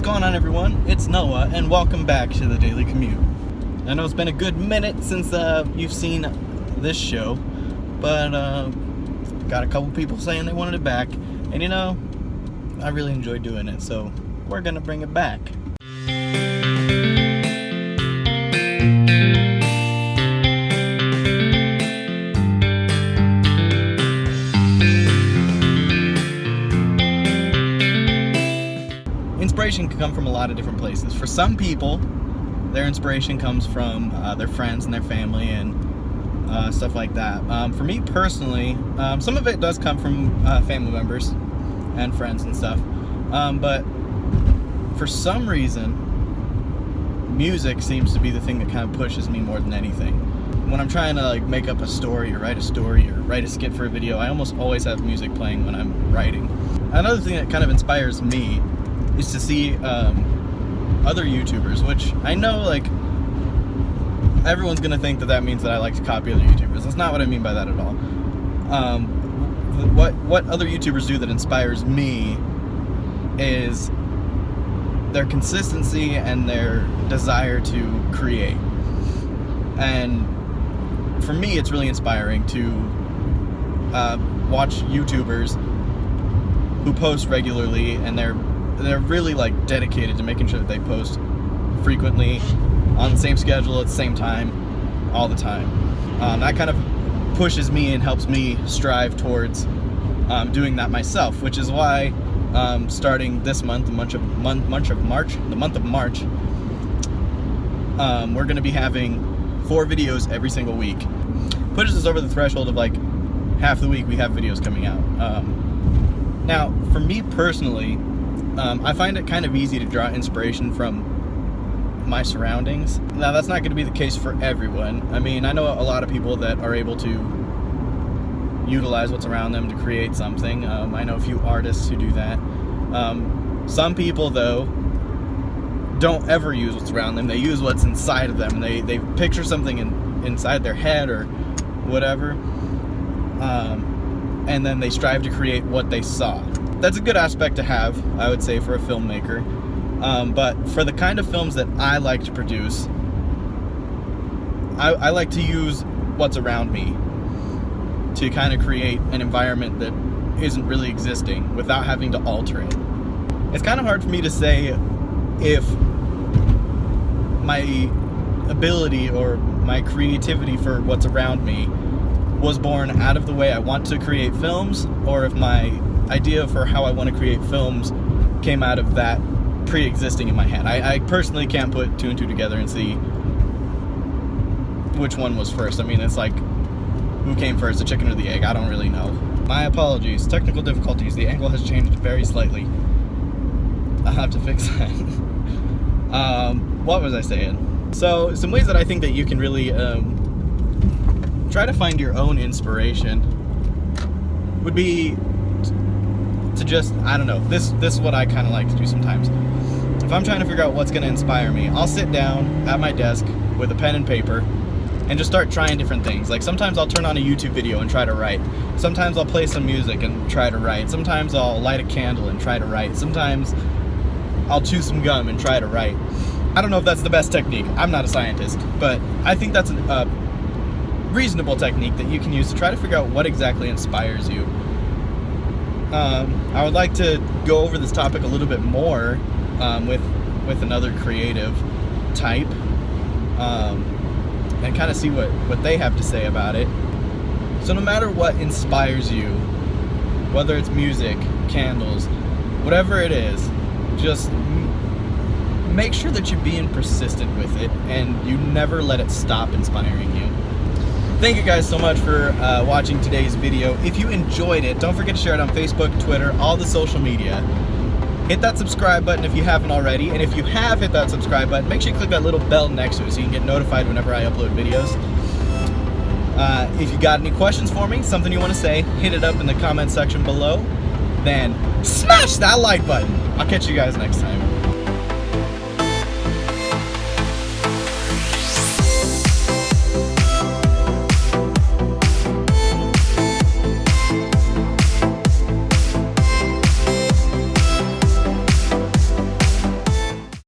going on, everyone? It's Noah, and welcome back to the Daily Commute. I know it's been a good minute since you've seen this show, but got a couple people saying they wanted it back, and you know, I really enjoy doing it, so we're gonna bring it back. Inspiration can come from a lot of different places. For some people, their inspiration comes from their friends and their family and stuff like that. For me personally, some of it does come from family members and friends and stuff. But for some reason, music seems to be the thing that kind of pushes me more than anything. When I'm trying to make up a story or write a skit for a video, I almost always have music playing when I'm writing. Another thing that kind of inspires me is to see other YouTubers, which I know everyone's gonna think that means that I like to copy other YouTubers. That's not what I mean by that at all. What other YouTubers do that inspires me is their consistency and their desire to create. And for me, it's really inspiring to watch YouTubers who post regularly, and they're really dedicated to making sure that they post frequently, on the same schedule, at the same time, all the time. That kind of pushes me and helps me strive towards doing that myself, which is why starting this month, the month of March, we're going to be having 4 videos every single week. Pushes us over the threshold of half the week we have videos coming out. Now, for me personally, I find it kind of easy to draw inspiration from my surroundings. Now, that's not going to be the case for everyone. I mean, I know a lot of people that are able to utilize what's around them to create something. I know a few artists who do that. Some people, though, don't ever use what's around them. They use what's inside of them. They picture something inside their head or whatever, and then they strive to create what they saw. That's a good aspect to have, I would say, for a filmmaker. But for the kind of films that I like to produce, I like to use what's around me to kind of create an environment that isn't really existing without having to alter it. It's kind of hard for me to say if my ability or my creativity for what's around me was born out of the way I want to create films, or if my idea for how I want to create films came out of that pre-existing in my head. I personally can't put 2 and 2 together and see which one was first. I mean, it's who came first, the chicken or the egg? I don't really know. My apologies. Technical difficulties. The angle has changed very slightly. I'll have to fix that. What was I saying? So, some ways that I think that you can really try to find your own inspiration would be to just, I don't know, this is what I kind of like to do sometimes. If I'm trying to figure out what's going to inspire me, I'll sit down at my desk with a pen and paper and just start trying different things. Sometimes I'll turn on a YouTube video and try to write. Sometimes I'll play some music and try to write. Sometimes I'll light a candle and try to write. Sometimes I'll chew some gum and try to write. I don't know if that's the best technique. I'm not a scientist, but I think that's a reasonable technique that you can use to try to figure out what exactly inspires you. I would like to go over this topic a little bit more with another creative type, and kind of see what they have to say about it. So no matter what inspires you, whether it's music, candles, whatever it is, just make sure that you're being persistent with it and you never let it stop inspiring you. Thank you guys so much for watching today's video. If you enjoyed it, don't forget to share it on Facebook, Twitter, all the social media. Hit that subscribe button if you haven't already, and if you have hit that subscribe button, make sure you click that little bell next to it so you can get notified whenever I upload videos. If you got any questions for me, something you want to say, hit it up in the comment section below. Then smash that like button. I'll catch you guys next time.